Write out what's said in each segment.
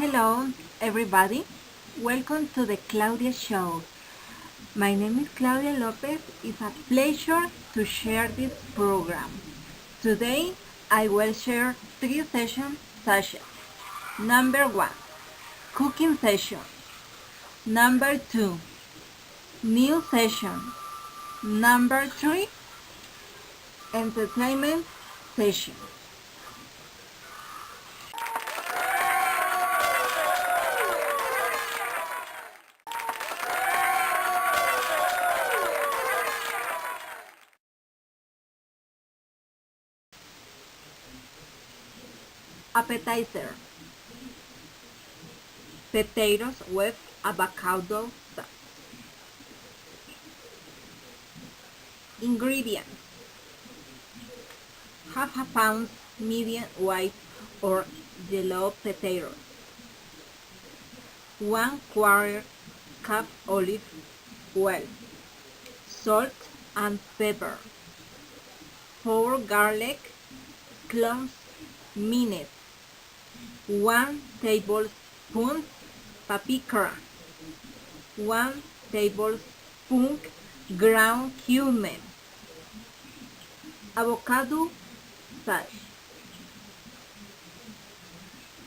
Hello, everybody. Welcome to the Claudia Show. My name is Claudia Lopez. It's a pleasure to share this program. Today, I will share 3 sessions. Number 1, cooking session. Number 2, new session. Number 3, entertainment session. Appetizer: potatoes with avocado sauce. Ingredients: half a pound medium white or yellow potatoes, 1/4 cup olive oil, salt and pepper, 4 garlic cloves minced, 1 tablespoon paprika, 1 tablespoon ground cumin, avocado sash,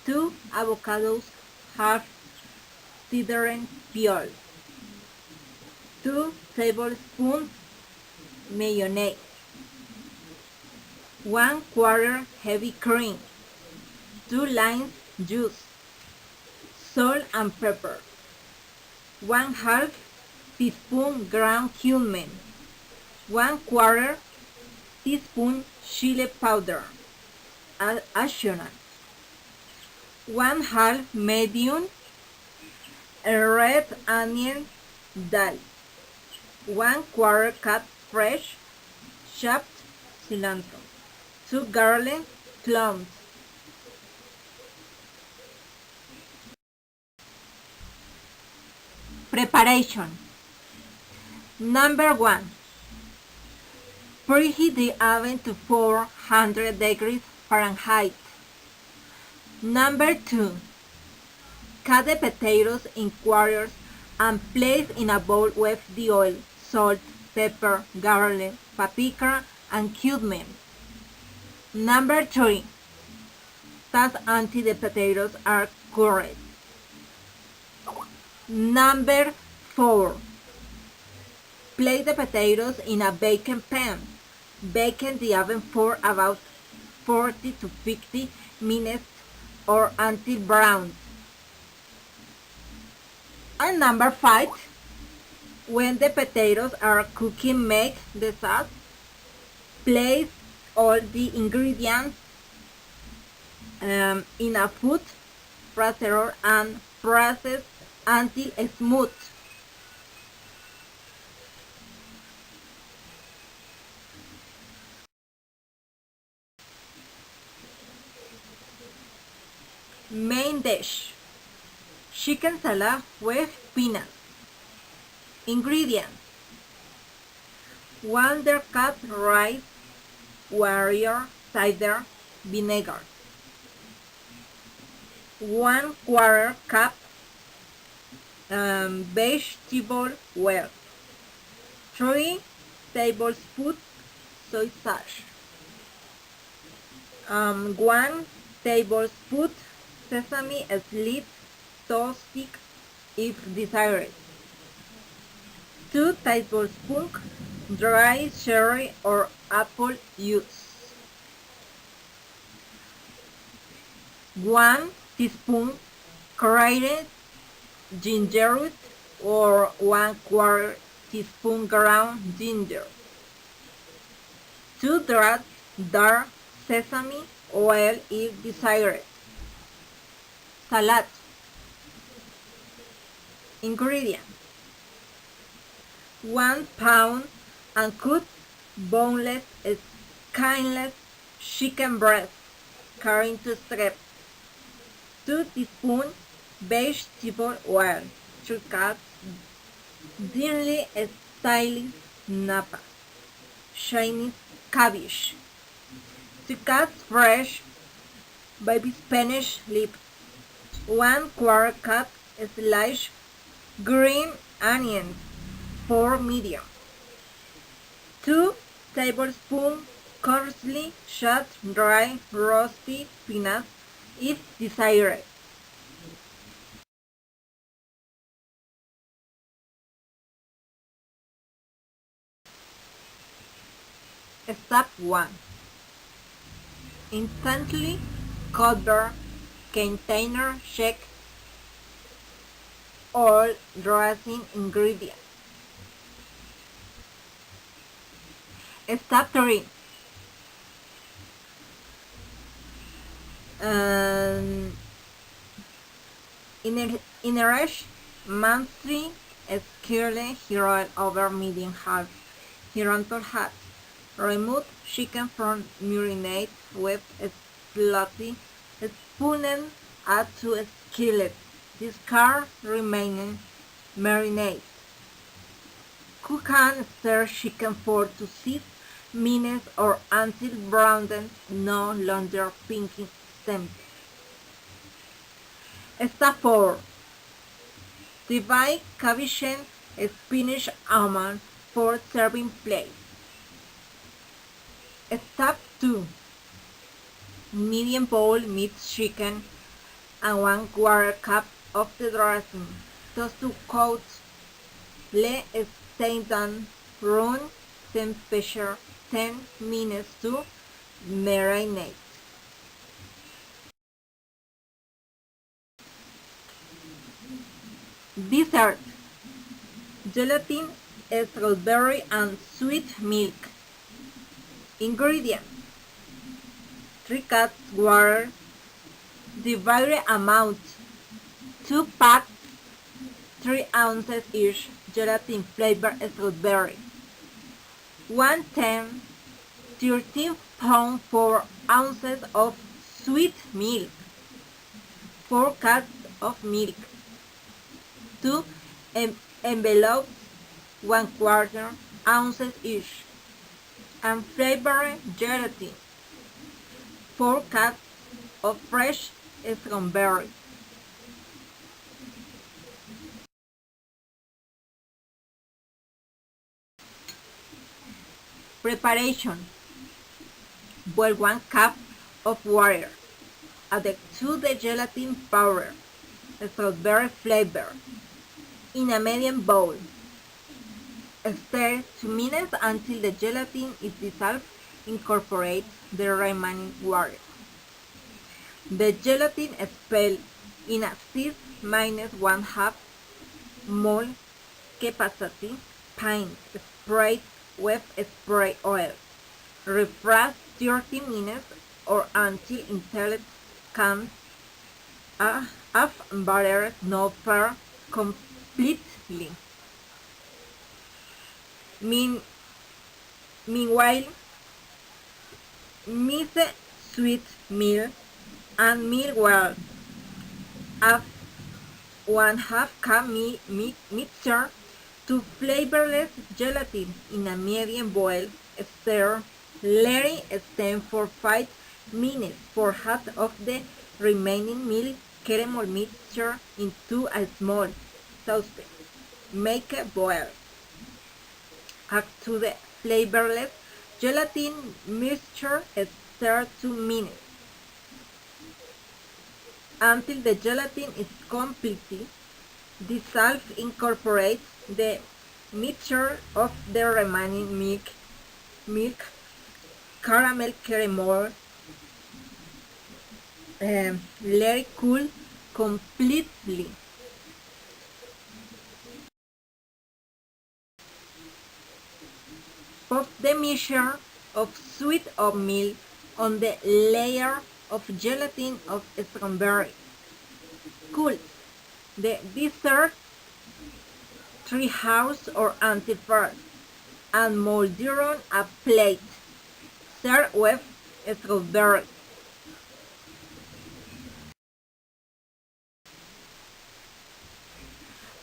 2 avocados half citron peel, 2 tablespoons mayonnaise, 1/4 heavy cream, 2 limes juice, salt and pepper, 1/2 teaspoon ground cumin, 1/4 teaspoon chili powder, optional, 1/2 medium red onion diced, 1/4 cup fresh chopped cilantro, 2 garlic cloves. Preparation. Number 1. Preheat the oven to 400 degrees Fahrenheit. Number 2. Cut the potatoes in quarters and place in a bowl with the oil, salt, pepper, garlic, paprika, and cumin. Number 3. Toss until the potatoes are cooked. Number 4. Place the potatoes in a baking pan. Bake in the oven for about 40 to 50 minutes or until brown. And number 5. When the potatoes are cooking, make the sauce. Place all the ingredients in a food processor and process until smooth. Main dish: chicken salad with peanuts. Ingredients: 1/4 cup rice, warrior cider vinegar, 1/4 cup vegetable oil, 3 tablespoons soy sauce, 1 tablespoon sesame seeds toasted if desired, 2 tablespoons dry cherry or apple juice, 1 teaspoon grated ginger or 1/4 teaspoon ground ginger, 2 drops dark sesame oil if desired. Salad. Ingredients: 1 pound uncut boneless skinless chicken breast cut into strips, 2 teaspoons vegetable oil, 3 cups thinly sliced napa, Chinese cabbage, 2 cups fresh baby spinach leaf, 1/4 cup sliced green onions, 4 medium, 2 tablespoons coarsely chopped dry roasted peanuts if desired. Step 1. Instantly cover container, check all dressing ingredients. Step 3. Um, in a rush, monthly skirle hero over medium half. Hirontor hat. Remove chicken from marinade with slotty spoon, add to skillet. Discard remaining marinade. Cook and stir chicken for 2 to 6 minutes or until browned, no longer pinky stems. Step 4. Divide cabbage and spinach almond for serving plate. Step 2. Medium bowl mixed chicken and 1/4 cup of the dressing. Toast to coat. Let stay done. Room temperature 10 minutes to marinate. Dessert. Gelatin, strawberry and sweet milk. Ingredients: 3 cups water, divided amount, 2 packs, 3 ounces each, gelatin flavored strawberry, 110, 13 4 ounces of sweet milk, 4 cups of milk, 2 envelopes, 1/4 ounces each, and flavored gelatin, 4 cups of fresh strawberry. Preparation: boil 1 cup of water. Add to the gelatin powder, strawberry flavor, in a medium bowl. Stir 2 minutes until the gelatin is dissolved. Incorporate the remaining water. The gelatin expelled in a 6 minus 1/2 mole capacity pan sprayed with spray oil. Refresh 30 minutes or until it comes off butter no fur completely. Meanwhile, mix sweet milk and milk well. Add 1/2 cup mixture to flavorless gelatin in a medium boil. Stir, let it stand for 5 minutes. Pour half of the remaining milk caramel mixture into a small saucepan. Make a boil. Add to the flavorless gelatin mixture. Stir 2 minutes until the gelatin is completely dissolved. Incorporate the mixture of the remaining milk, caramel, let it cool completely. Put the mixture of sweet milk on the layer of gelatin of strawberry. Cool the dessert 3 hours or until first, and mold on a plate. Serve with strawberry.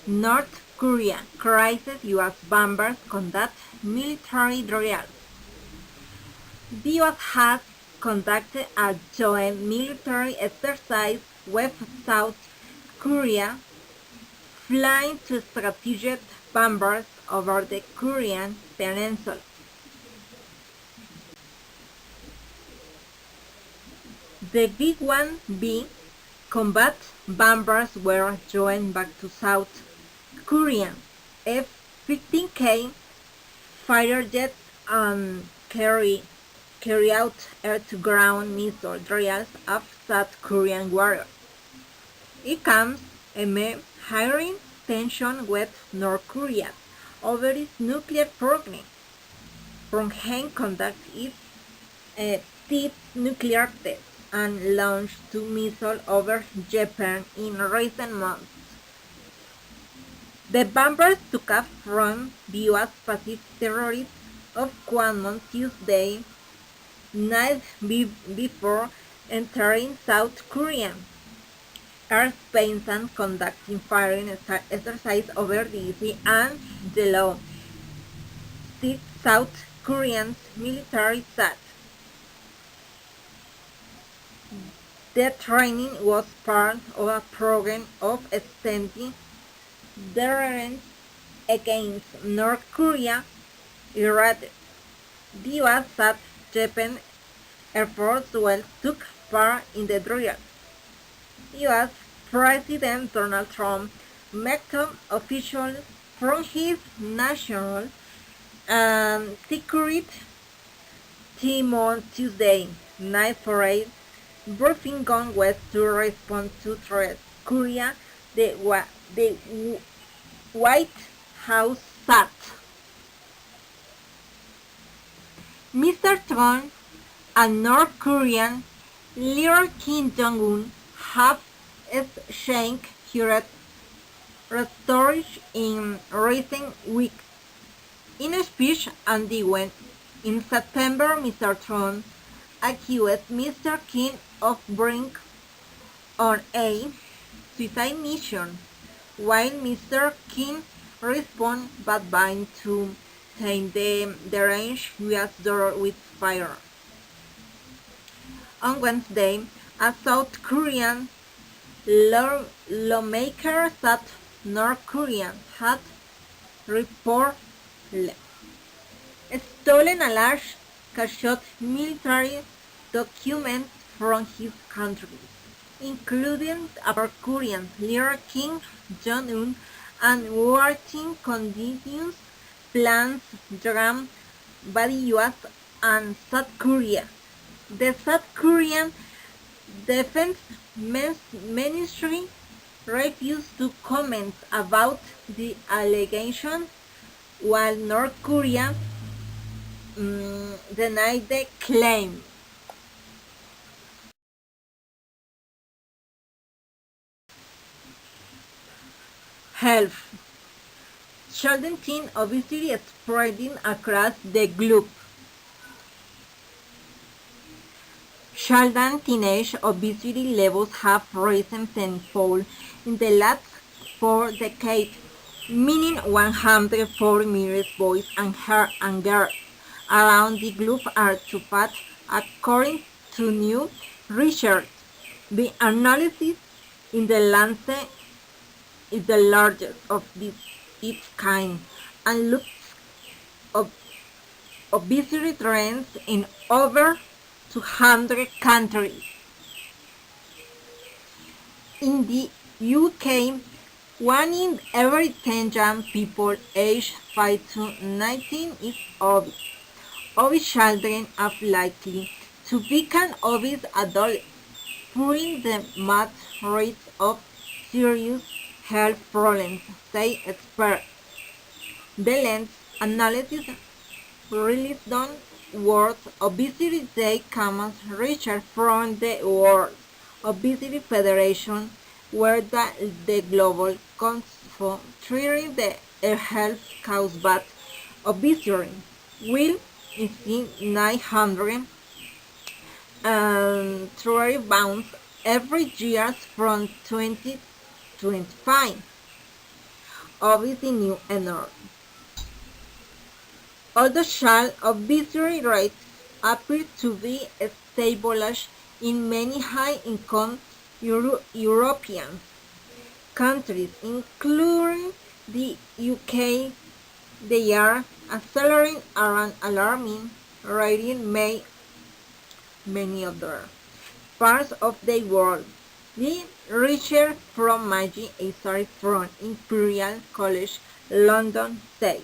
North Korea crisis U.S. bombers conduct military drills. The U.S. has conducted a joint military exercise with South Korea, flying to strategic bombers over the Korean peninsula. The B-1B combat bombers were joined back to South Korean F-15K fighter jets and carry out air-to-ground missile drills of South Korean warriors. It comes amid heightened tension with North Korea over its nuclear program. Pyongyang conducted its fifth nuclear test and launched two missiles over Japan in recent months. The bombers took off from the U.S. Pacific territory of Guam Tuesday night before entering South Korean airspace and conducting firing exercises over the sea and the law, said South Korean's military said. The training was part of a program of extending deterrence against North Korea. Iraq. The U.S. said Japan Air Force well took part in the drill. U.S. President Donald Trump met officials from his national security team on Tuesday night for a briefing on ways to respond to threats. Korea, the White House said. Mr. Trump and North Korean leader Kim Jong-un have exchanged rhetoric in recent weeks. In a speech on the West in September, Mr. Trump accused Mr. Kim of bringing on a suicide mission, while Mr. Kim responded by trying to tame the deranged U.S. dollar with fire. On Wednesday, a South Korean lawmaker said North Korea had reportedly stolen a large cache of military documents from his country, including our Korean leader Kim Jong-un and working continuous plans drawn by the U.S. and South Korea. The South Korean Defense Ministry refused to comment about the allegations, while North Korea denied the claim. Health. Children teen obesity is spreading across the globe. Children teenage obesity levels have risen tenfold in the last 4 decades, meaning 104 million boys and girls around the globe are too fat, according to new research. The analysis in the Lancet is the largest of its kind and looks at obesity trends in over 200 countries. In the UK, 1 in every 10 young people aged 5 to 19 is obese. Obese children are likely to become obese adults, putting the mass rates of serious health problems, say experts. The lens analysis released on World Obesity Day comes research from the World Obesity Federation, where the global concentrating the health caused by obesity will exceed 900 pounds every year from 2025. Obesity new enormous. Although child obesity rates appear to be stabilized in many high-income European countries, including the UK. They are accelerating an alarming rate in many other parts of the world. The researcher from Magi Isari from Imperial College London said,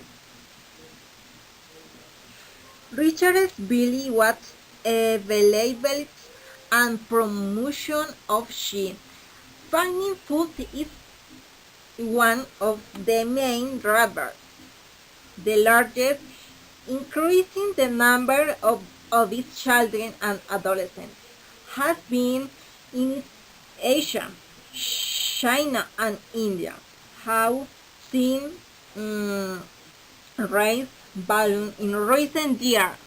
researchers believe what availability and promotion of sheep farming food is one of the main drivers. The largest increasing the number of its children and adolescents has been in Asia, China, and India. Have seen rise balloon in recent years.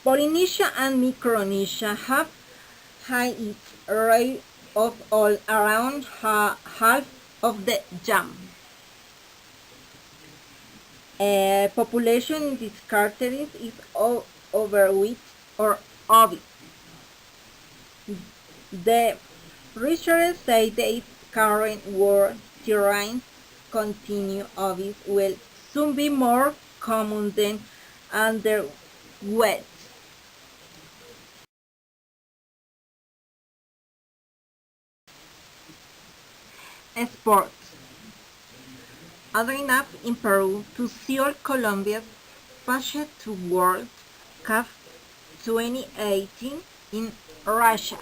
Polynesia and Micronesia have had its rate of all around half of the jump. Population in these countries is overweight or obese. The researchers say the current war terrain continue obese will soon be more common than underweight. Sports. Oddly up in Peru to seal Colombia's passage to World Cup 2018 in Russia.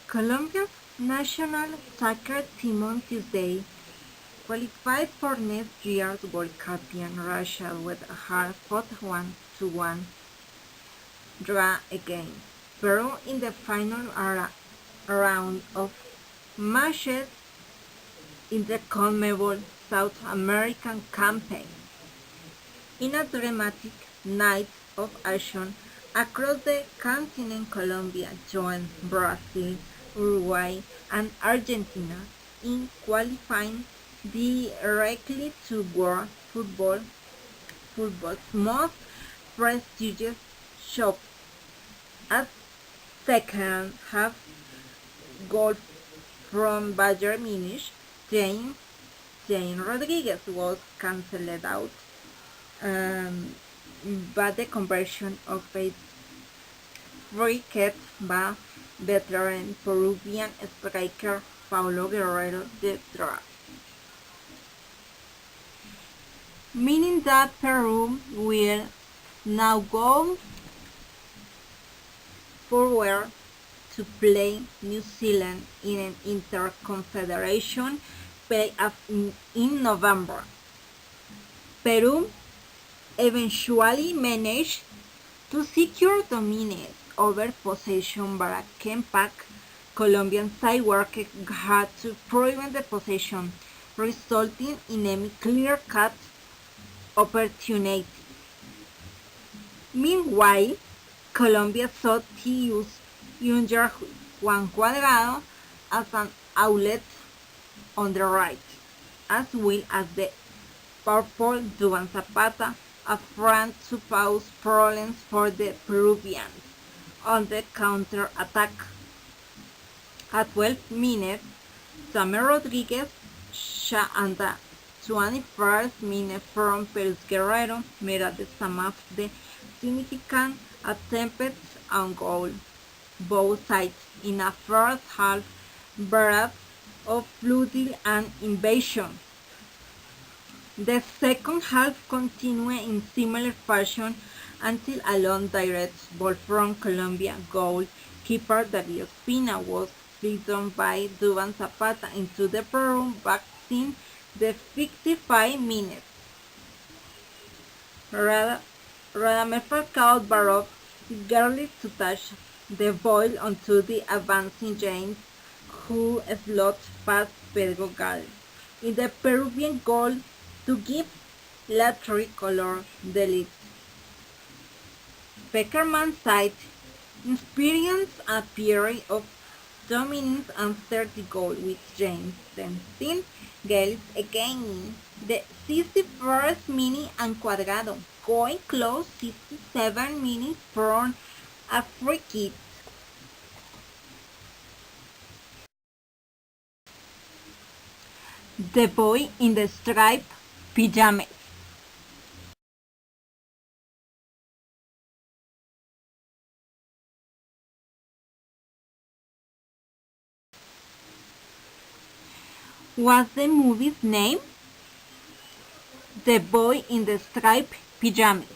Colombia's national soccer team on Tuesday qualified for next year's World Cup in Russia with a hard-fought 1-1 draw against Peru in the final round of matches in the CONMEBOL South American campaign. In a dramatic night of action across the continent, Colombia joined Brazil, Uruguay, and Argentina in qualifying directly to World Football's most prestigious show. At second half goal from Bayern Munich, James Rodriguez was cancelled out, but the conversion of a free kick by veteran Peruvian striker Paulo Guerrero the draw, meaning that Peru will now go forward to play New Zealand in an interconfederation play-off in November. Peru eventually managed to secure dominance over possession but came back. Colombian side work had to prevent the possession, resulting in a clear-cut opportunity. Meanwhile, Colombia sought to use younger Juan Cuadrado as an outlet on the right, as well as the powerful Duvan Zapata, a front to pose problems for the Peruvians on the counter-attack. At 12 minutes, James Rodriguez shot on the 21st minute from Peru's Guerrero made at some of the significant attempts on goal. Both sides in a first half breath of bloody and invasion. The second half continued in similar fashion until a long direct ball from Colombia goalkeeper David Ospina was flicked by Duvan Zapata into the Peru box in the 55 minutes. Radamel Falcao Barov barely to touch the ball onto the advancing James, who slot past Pedro Gal in the Peruvian goal to give La Tricolor the lead. Peckerman's side experienced a period of dominance and 30 goals with James Tempting goals again in the 61st minute and Cuadrado going close 67 minutes from a free kick. The boy in the striped pajamas. What's the movie's name? The boy in the striped pajamas.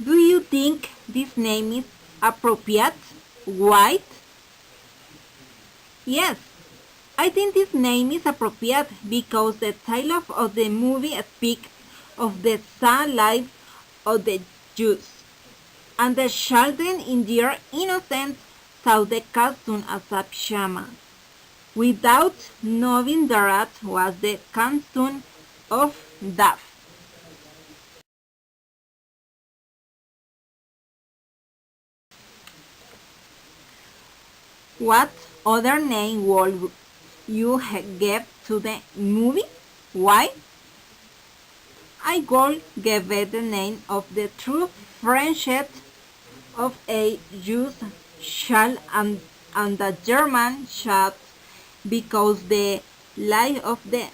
Do you think this name is appropriate? Why? Yes, I think this name is appropriate because the title of the movie speaks of the sad life of the Jews, and the children in their innocence saw the cartoon as a pajama, without knowing that was the cartoon of death. What other name would you give to the movie? Why? I would give it the name of the true friendship of a Jewish child and a German child because the life of the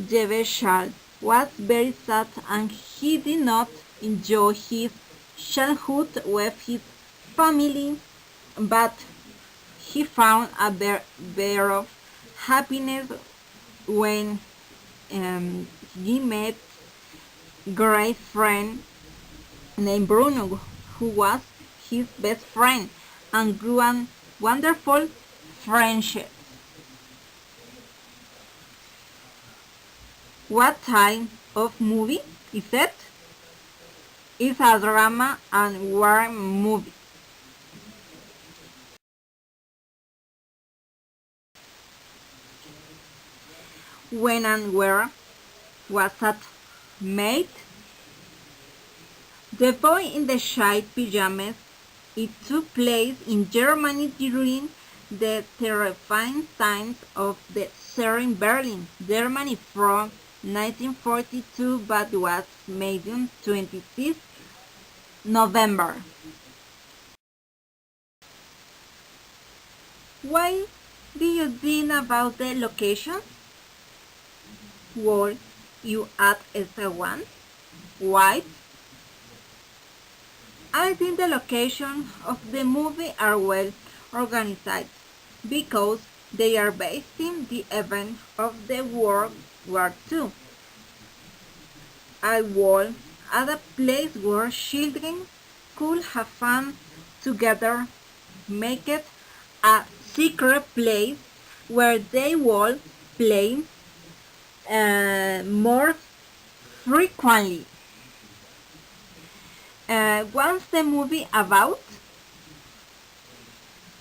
Jewish child was very sad and he did not enjoy his childhood with his family, but he found a bear of happiness when he met great friend named Bruno, who was his best friend, and grew a wonderful friendship. What type of movie is it? It's a drama and war movie. When and where was that made? The boy in the child pajamas. It took place in Germany during the terrifying times of the Tsar in Berlin, Germany from 1942, but was made on 26 November. Why do you think about the location? Would you add extra one? Why? I think the locations of the movie are well organized because they are based in the event of the World War II. I would add a place where children could have fun together, make it a secret place where they would play more frequently. What's the movie about?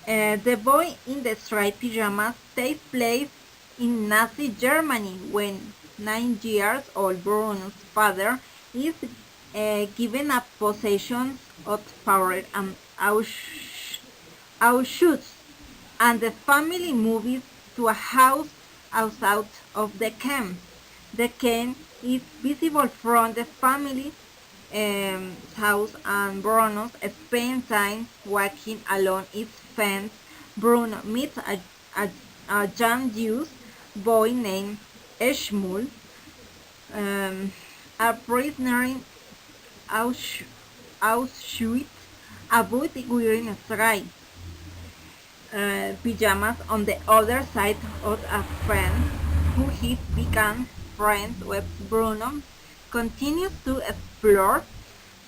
The boy in the striped pajamas takes place in Nazi Germany when 9 years old Bruno's father is given a possession of power and Auschwitz, and the family moves to a house outside of the camp. The camp is visible from the family house, and Bruno spends time walking along its fence. Bruno meets a young Jewish boy named Shmuel, a prisoner in Auschwitz, a boy wearing striped pajamas on the other side of a fence, who has become friends with Bruno, continues to explore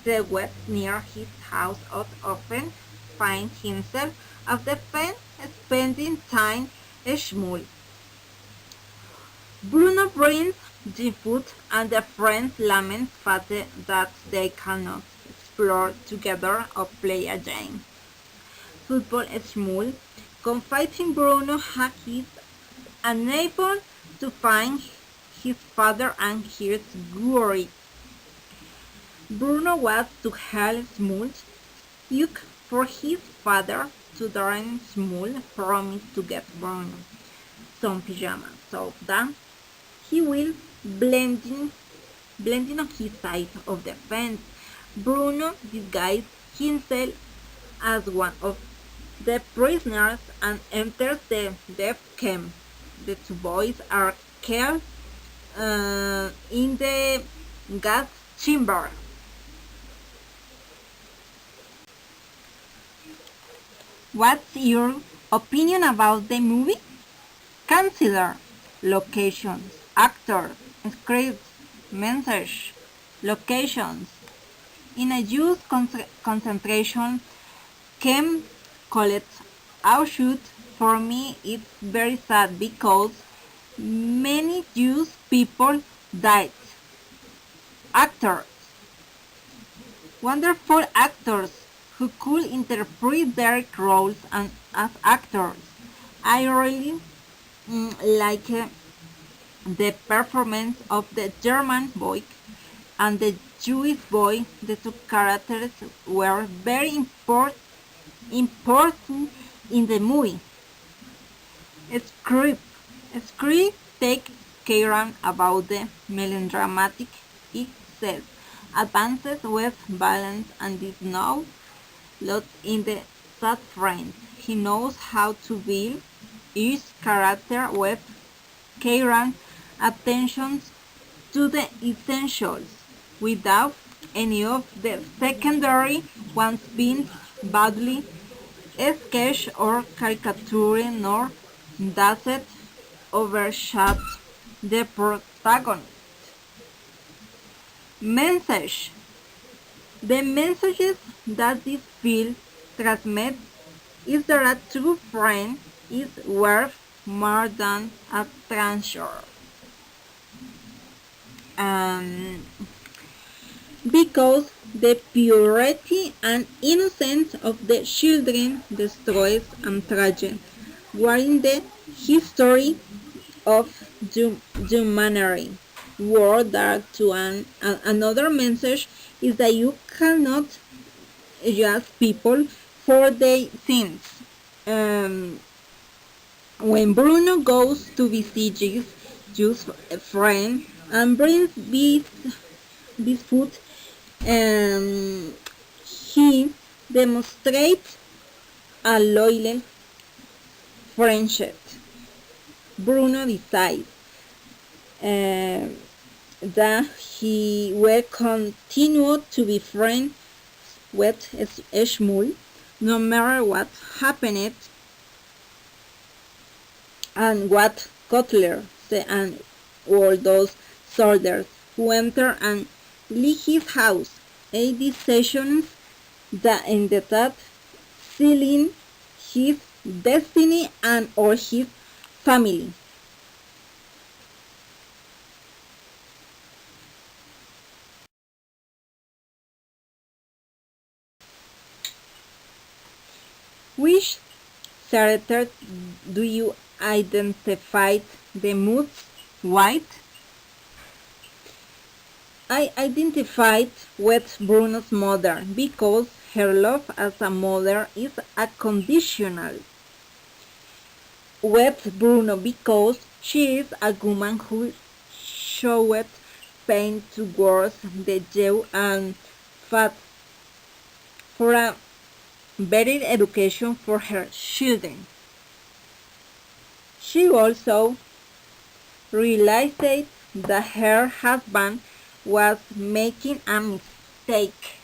the woods near his house and often finds himself at the fence spending time Shmuel. Bruno brings the food and the friends lament that they cannot explore together or play a game. Football Shmuel confides in Bruno how he is unable to find his father and he is worried. Bruno was to help Shmuel look for his father. To during Shmuel promised to get Bruno some pajamas so that he will blending on his side of the fence. Bruno disguises himself as one of the prisoners and enters the death camp. the two boys are kept in the gas chamber. What's your opinion about the movie? Consider locations, actors, scripts, message, locations. In a youth concentration camp called Auschwitz, for me it's very sad because many Jewish people died. Actors, wonderful actors who could interpret their roles and as actors. I really like the performance of the German boy and the Jewish boy. The two characters were very important in the movie. Script takes care about the melodramatic. It says advances with violence and is now lost in the sad friend. He knows how to build each character with care, attention to the essentials, without any of the secondary ones being badly sketched or caricatured, nor does it overshadow the protagonist. Message. The messages that this film transmits is that a true friend is worth more than a treasure. Because the purity and innocence of the children destroys and tragic were in the history of humanity. Word that to another message is that you cannot judge people for their sins. When Bruno goes to visit his friend and brings this food, he demonstrates a loyal friendship. Bruno decides that he will continue to be friends with Shmuel no matter what happened and what Kotler said, and all those soldiers who enter and leave his house, a decision that ended up sealing his destiny and or his family. Which character do you identify the most with? I identified with Bruno's mother because her love as a mother is unconditional. With Bruno because she is a woman who showed pain towards the Jew and fought for a better education for her children. She also realized that her husband was making a mistake.